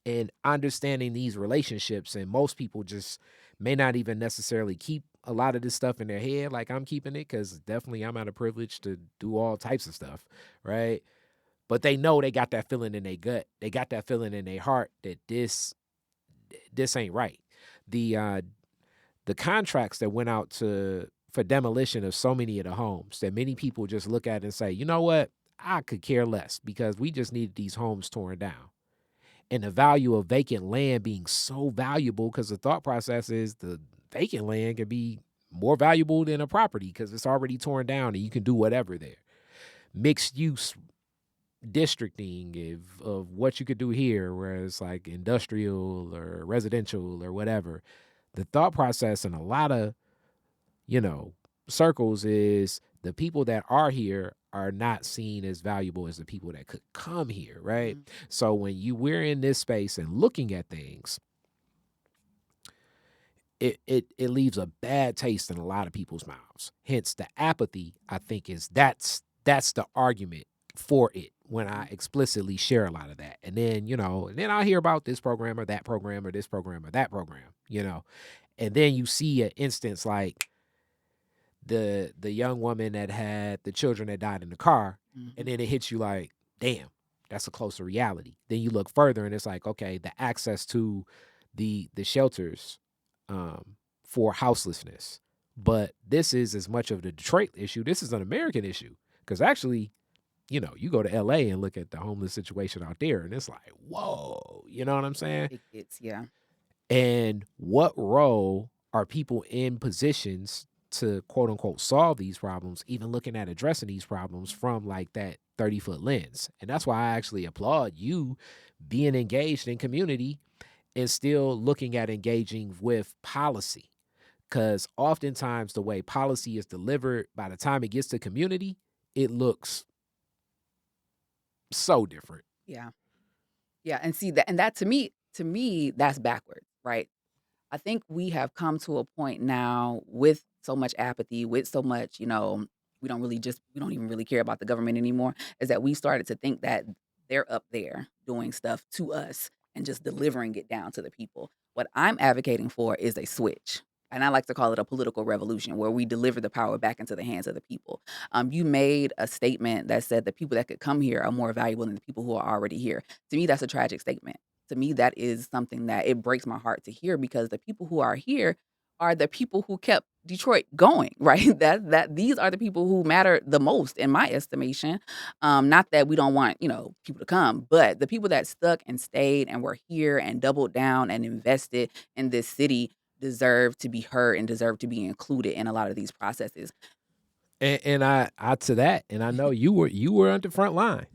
and understanding these relationships. And most people just may not even necessarily keep a lot of this stuff in their head like I'm keeping it, because definitely I'm out of privilege to do all types of stuff, right? But they know they got that feeling in their gut. They got that feeling in their heart that this ain't right. The contracts that went out for demolition of so many of the homes that many people just look at and say, you know what, I could care less because we just needed these homes torn down. And the value of vacant land being so valuable, because the thought process is the vacant land can be more valuable than a property because it's already torn down and you can do whatever there. Mixed use districting of what you could do here, whereas like industrial or residential or whatever. The thought process in a lot of, circles is the people that are here are not seen as valuable as the people that could come here, right? Mm-hmm. So when we're in this space and looking at things, it leaves a bad taste in a lot of people's mouths. Hence the apathy, I think, that's the argument for it when I explicitly share a lot of that. And then, then I'll hear about this program or that program or this program or that program, and then you see an instance like the young woman that had the children that died in the car, and then it hits you like, damn, that's a closer reality. Then you look further and it's like, okay, the access to the shelters for houselessness. But this is as much of the Detroit issue. This is an American issue. Because actually, you know, you go to LA and look at the homeless situation out there, and it's like, whoa, you know what I'm saying? It gets, yeah. And what role are people in positions to quote unquote solve these problems, even looking at addressing these problems from like that 30-foot lens? And that's why I actually applaud you being engaged in community and still looking at engaging with policy. Because oftentimes the way policy is delivered, by the time it gets to community, it looks so different. Yeah. Yeah. And see that, and that to me, that's backwards, right? I think we have come to a point now with so much apathy, with so much, we don't even really care about the government anymore, is that we started to think that they're up there doing stuff to us and just delivering it down to the people. What I'm advocating for is a switch. And I like to call it a political revolution where we deliver the power back into the hands of the people. You made a statement that said the people that could come here are more valuable than the people who are already here. To me, that's a tragic statement. To me, that is something that it breaks my heart to hear, because the people who are here are the people who kept Detroit going, right? That these are the people who matter the most in my estimation. Not that we don't want, people to come, but the people that stuck and stayed and were here and doubled down and invested in this city deserve to be heard and deserve to be included in a lot of these processes. And I to that, and I know you were on the front line.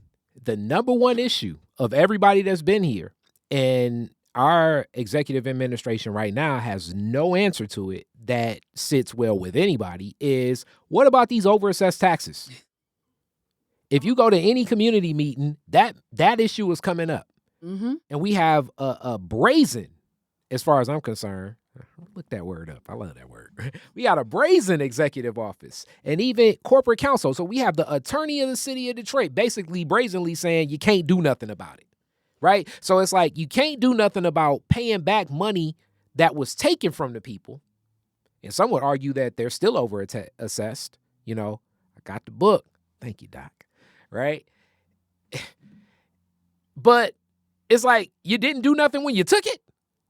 The number one issue of everybody that's been here, and our executive administration right now has no answer to it that sits well with anybody, is what about these overassessed taxes? If you go to any community meeting, that issue is coming up. Mm-hmm. And we have a brazen, as far as I'm concerned, look that word up. I love that word. We got a brazen executive office and even corporate counsel. So we have the attorney of the city of Detroit basically brazenly saying you can't do nothing about it, right? So it's like you can't do nothing about paying back money that was taken from the people. And some would argue that they're still over assessed. I got the book. Thank you, Doc. Right? But it's like you didn't do nothing when you took it.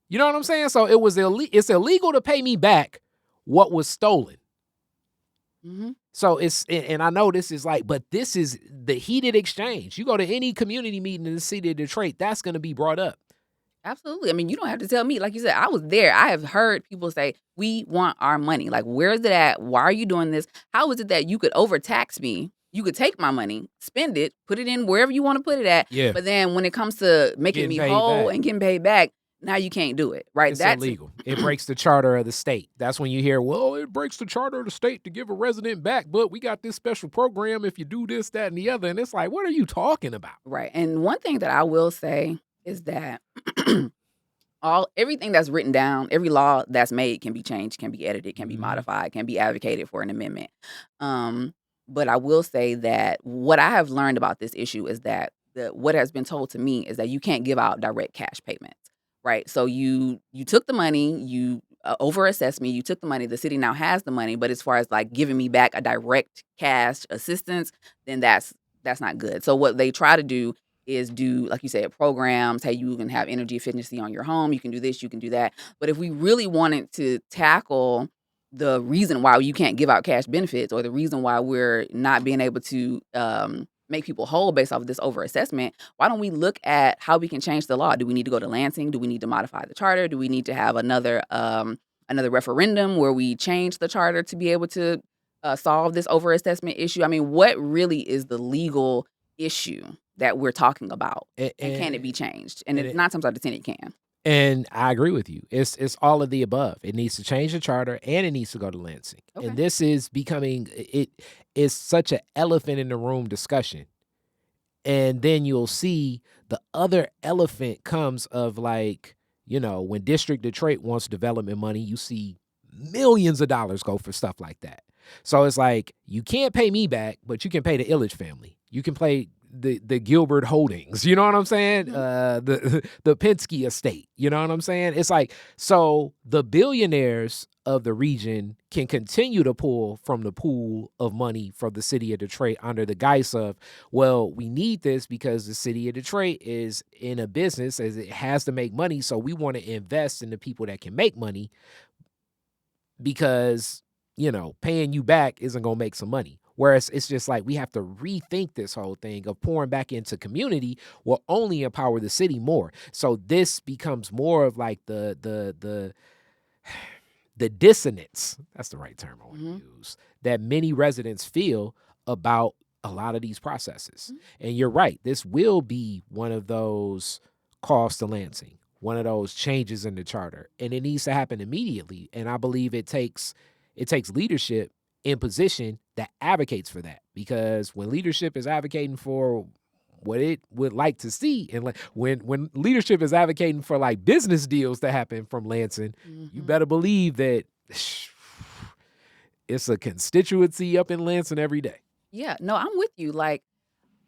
You know what I'm saying? So it's illegal to pay me back what was stolen. Mm-hmm. So and I know this is like, but this is the heated exchange. You go to any community meeting in the city of Detroit, that's going to be brought up. Absolutely. I mean, you don't have to tell me. Like you said, I was there. I have heard people say, we want our money. Like, where is it at? Why are you doing this? How is it that you could overtax me? You could take my money, spend it, put it in wherever you want to put it at. Yeah. But then when it comes to making me whole and getting paid back, now you can't do it, right? That's illegal. It breaks the charter of the state. That's when you hear, well, it breaks the charter of the state to give a resident back, but we got this special program if you do this, that, and the other. And it's like, what are you talking about? Right. And one thing that I will say is that everything that's written down, every law that's made can be changed, can be edited, can be modified, can be advocated for an amendment. But I will say that what I have learned about this issue is that what has been told to me is that you can't give out direct cash payments. Right. So you took the money, you overassessed me, you took the money, the city now has the money. But as far as like giving me back a direct cash assistance, then that's not good. So what they try to do is do, like you said, programs. Hey, you can have energy efficiency on your home. You can do this, you can do that. But if we really wanted to tackle the reason why you can't give out cash benefits, or the reason why we're not being able to make people whole based off of this overassessment, why don't we look at how we can change the law? Do we need to go to Lansing? Do we need to modify the charter? Do we need to have another referendum where we change the charter to be able to solve this overassessment issue? I mean, what really is the legal issue that we're talking about? And can it be changed? And it's 9 times out of 10 it can. And I agree with you. It's all of the above. It needs to change the charter and it needs to go to Lansing. Okay. And this is becoming, it is such an elephant in the room discussion. And then you'll see the other elephant comes of like, when District Detroit wants development money, you see millions of dollars go for stuff like that. So it's like, you can't pay me back, but you can pay the Illich family. You can pay the Gilbert Holdings, you know what I'm saying? The Penske estate, you know what I'm saying? It's like, so the billionaires of the region can continue to pull from the pool of money from the city of Detroit under the guise of, well, we need this because the city of Detroit is in a business as it has to make money. So we want to invest in the people that can make money because, paying you back isn't going to make some money. Whereas it's just like we have to rethink this whole thing of pouring back into community will only empower the city more. So this becomes more of like the dissonance, that's the right term I want to use, that many residents feel about a lot of these processes. And you're right, this will be one of those calls to Lansing, one of those changes in the charter, and it needs to happen immediately. And I believe it takes leadership in position that advocates for that, because when leadership is advocating for what it would like to see, and when leadership is advocating for like business deals to happen from Lansing, you better believe that it's a constituency up in Lansing every day. Yeah, no, I'm with you. Like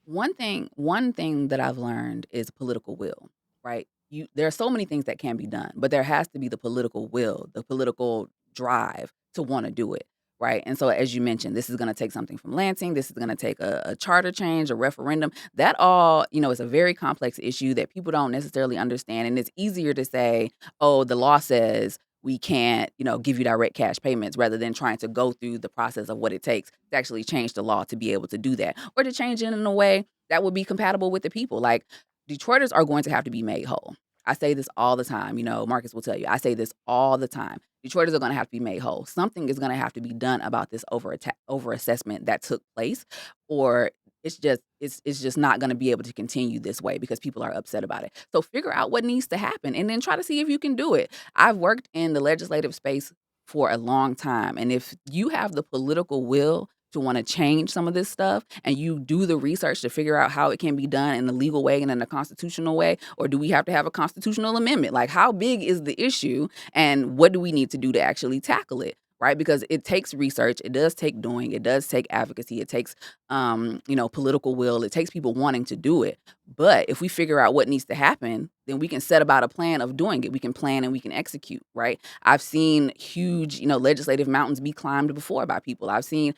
one thing that I've learned is political will, right? There are so many things that can be done, but there has to be the political will, the political drive to want to do it, right? And so, as you mentioned, this is going to take something from Lansing. This is going to take a charter change, a referendum. That all, is a very complex issue that people don't necessarily understand. And it's easier to say, oh, the law says we can't, give you direct cash payments, rather than trying to go through the process of what it takes to actually change the law to be able to do that, or to change it in a way that would be compatible with the people. Like, Detroiters are going to have to be made whole. I say this all the time. Marcus will tell you, I say this all the time. Detroiters are going to have to be made whole. Something is going to have to be done about this over-assessment that took place, or it's just not going to be able to continue this way because people are upset about it. So figure out what needs to happen and then try to see if you can do it. I've worked in the legislative space for a long time, and if you have the political will to want to change some of this stuff, and you do the research to figure out how it can be done in a legal way and in a constitutional way, or do we have to have a constitutional amendment? Like, how big is the issue, and what do we need to do to actually tackle it? Right? Because it takes research, it does take doing, it does take advocacy, it takes, political will, it takes people wanting to do it. But if we figure out what needs to happen, then we can set about a plan of doing it. We can plan and we can execute, right? I've seen huge, legislative mountains be climbed before by people. I've seen,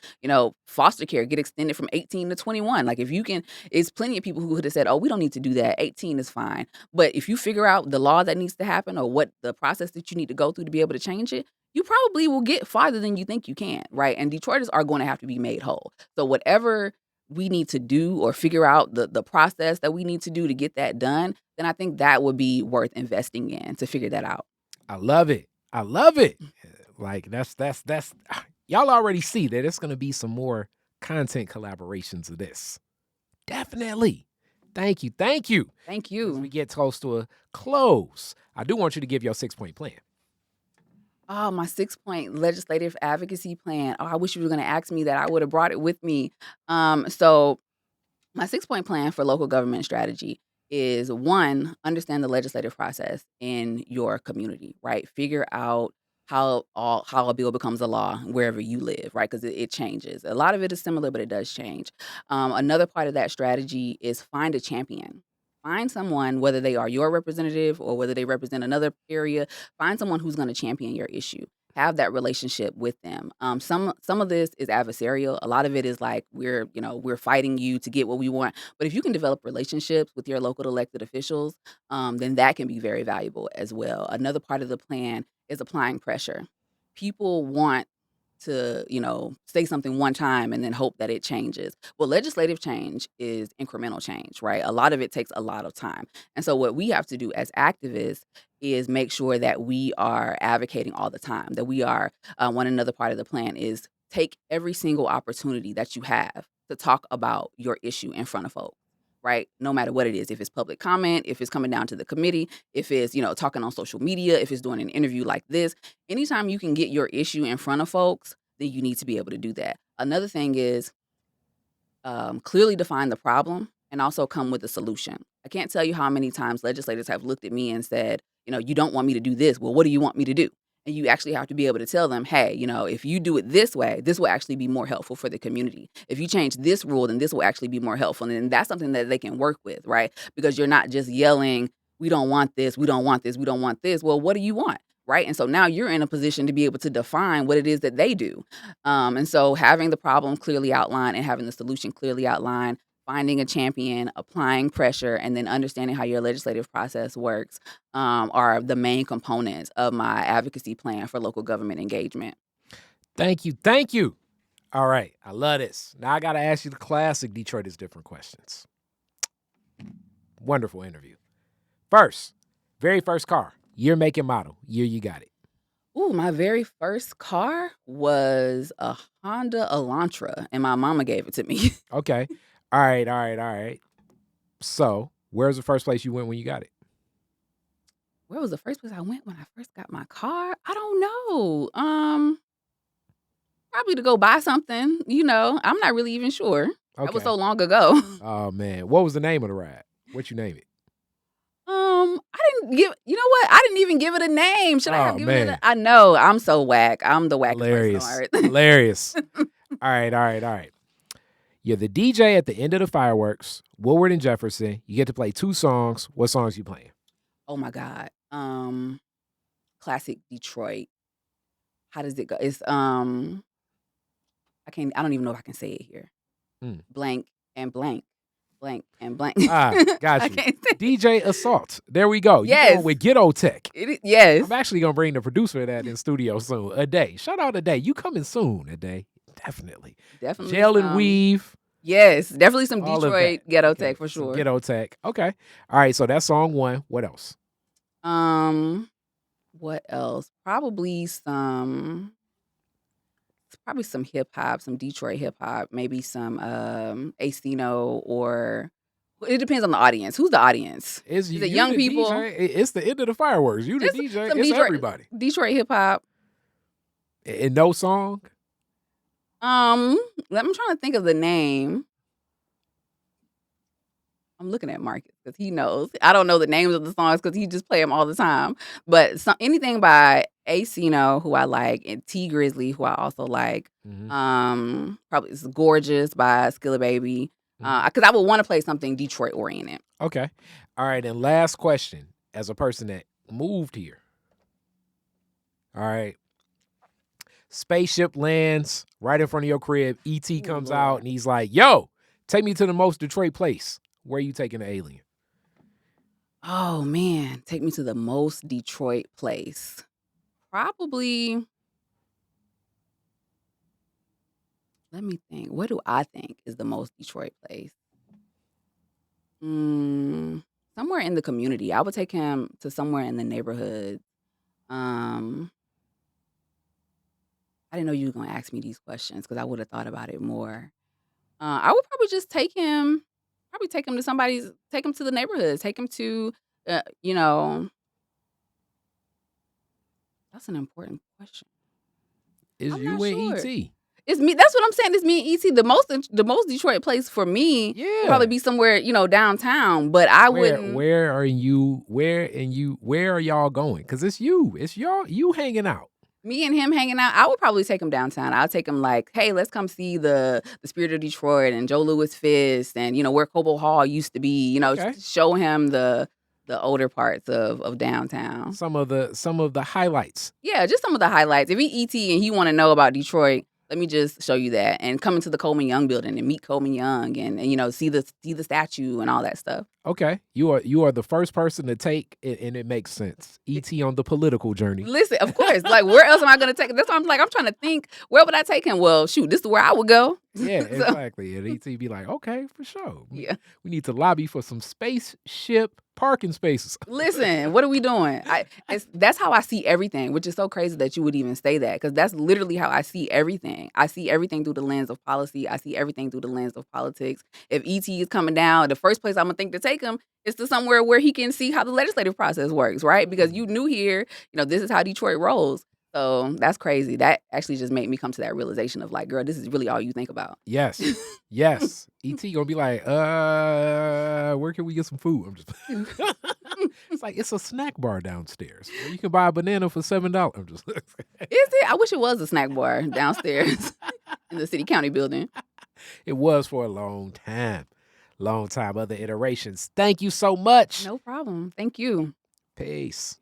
foster care get extended from 18 to 21. Like, if you can, it's plenty of people who would have said, oh, we don't need to do that. 18 is fine. But if you figure out the law that needs to happen, or what the process that you need to go through to be able to change it, you probably will get farther than you think you can, right? And Detroiters are going to have to be made whole. So whatever we need to do, or figure out the process that we need to do to get that done, then I think that would be worth investing in to figure that out. I love it. Like, that's y'all already see that it's going to be some more content collaborations of this. Definitely. Thank you. As we get close to a close, I do want you to give your 6-point plan. Oh, my 6-point legislative advocacy plan. Oh, I wish you were going to ask me that. I would have brought it with me. So my 6-point plan for local government strategy is, 1, understand the legislative process in your community, right? Figure out how a bill becomes a law wherever you live, right? Because it changes. A lot of it is similar, but it does change. Another part of that strategy is find a champion. Find someone, whether they are your representative or whether they represent another area, find someone who's going to champion your issue. Have that relationship with them. Some of this is adversarial. A lot of it is like we're fighting you to get what we want. But if you can develop relationships with your local elected officials, then that can be very valuable as well. Another part of the plan is applying pressure. People want to, say something one time and then hope that it changes. Well, legislative change is incremental change, right? A lot of it takes a lot of time. And so what we have to do as activists is make sure that we are advocating all the time, that we are, another part of the plan is take every single opportunity that you have to talk about your issue in front of folks, right? No matter what it is, if it's public comment, if it's coming down to the committee, if it's, talking on social media, if it's doing an interview like this, anytime you can get your issue in front of folks, then you need to be able to do that. Another thing is clearly define the problem and also come with a solution. I can't tell you how many times legislators have looked at me and said, you don't want me to do this. Well, what do you want me to do? And you actually have to be able to tell them, hey, if you do it this way, this will actually be more helpful for the community. If you change this rule, then this will actually be more helpful. And that's something that they can work with, right? Because you're not just yelling, we don't want this, we don't want this, we don't want this. Well, what do you want? right? And so now you're in a position to be able to define what it is that they do. And so having the problem clearly outlined and having the solution clearly outlined, finding a champion, applying pressure, and then understanding how your legislative process works are the main components of my advocacy plan for local government engagement. Thank you. Thank you. All right. I love this. Now I got to ask you the classic Detroit is Different questions. Wonderful interview. First, very first car, year, make, and model, year you got it. Ooh, my very first car was a Honda Elantra, and my mama gave it to me. Okay. All right. So, where's the first place you went when you got it? Where was the first place I went when I first got my car? I don't know. Probably to go buy something, I'm not really even sure. That was Okay. so long ago. Oh, man. What was the name of the ride? What you name it? I didn't I didn't even give it a name. Should I have given man. I know, I'm so whack. I'm the wackest Hilarious. person on earth. Hilarious. All right. You're the DJ at the end of the fireworks, Woodward and Jefferson. You get to play 2 songs. What songs you playing? Oh my God. Classic Detroit. How does it go? It's I don't even know if I can say it here. Blank and blank. Blank and blank. Got I you. can't say. DJ Assault. There we go. Yes. You going with Ghetto Tech. Yes. I'm actually going to bring the producer of that in studio soon. A day. Shout out A Day. You coming soon, A Day. Definitely. Gel and Weave. Yes. Definitely some All of Detroit that. Ghetto Okay, Tech for some sure. Ghetto Tech. Okay. All right. So that's song 1. What else? What else? Probably some hip hop, some Detroit hip hop, maybe some Acino, or it depends on the audience. Who's the audience? Is it young the people? DJ? It's the end of the fireworks. You the DJ. It's Detroit, everybody. Detroit hip hop. And no song? I'm trying to think of the name. I'm looking at Marcus because he knows. I don't know the names of the songs because he just play them all the time. But anything by Acino, who I like, and T Grizzly, who I also like. Probably it's Gorgeous by Skilla Baby. Because I would want to play something Detroit oriented. Okay. All right. And last question, as a person that moved here. All right. Spaceship lands right in front of your crib. E.T. comes out and he's like, yo, take me to the most Detroit place. Where are you taking the alien? Oh, man. Take me to the most Detroit place. Probably. Let me think. What do I think is the most Detroit place? Somewhere in the community. I would take him to somewhere in the neighborhood. I didn't know you were going to ask me these questions because I would have thought about it more. I would probably just take him to take him to the neighborhood, take him to, that's an important question. Is you and E.T.? It's me. That's what I'm saying. It's me and E.T. The most Detroit place for me would probably be somewhere, downtown. But I wouldn't. Where are y'all going? Because it's you. It's you hanging out. Me and him hanging out. I would probably take him downtown. I'll take him like, hey, let's come see the Spirit of Detroit and Joe Louis Fist and where Cobo Hall used to be. Show him the older parts of downtown. Some of the highlights. Yeah, just some of the highlights. If he E.T. and he want to know about Detroit, let me just show you that, and come into the Coleman Young building and meet Coleman Young, and see the statue and all that stuff. Okay, you are the first person to take it, and it makes sense. E.T. on the political journey. Listen, of course, like where else am I going to take it? That's why I'm trying to think. Where would I take him? Well, shoot, this is where I would go. Yeah, exactly. And E.T. be like, okay, for sure. Yeah, we need to lobby for some spaceship parking spaces. Listen, what are we doing? That's how I see everything, which is so crazy that you would even say that, because that's literally how I see everything. I see everything through the lens of policy. I see everything through the lens of politics. If E.T. is coming down, the first place I'm going to think to take him is to somewhere where he can see how the legislative process works, right? Because you new here, this is how Detroit rolls. So that's crazy. That actually just made me come to that realization of like, girl, this is really all you think about. Yes. Yes. E.T. gonna be like, where can we get some food? I'm just it's like it's a snack bar downstairs where you can buy a banana for $7. I'm just Is it? I wish it was a snack bar downstairs in the city county building. It was for a long time. Other iterations. Thank you so much. No problem. Thank you. Peace.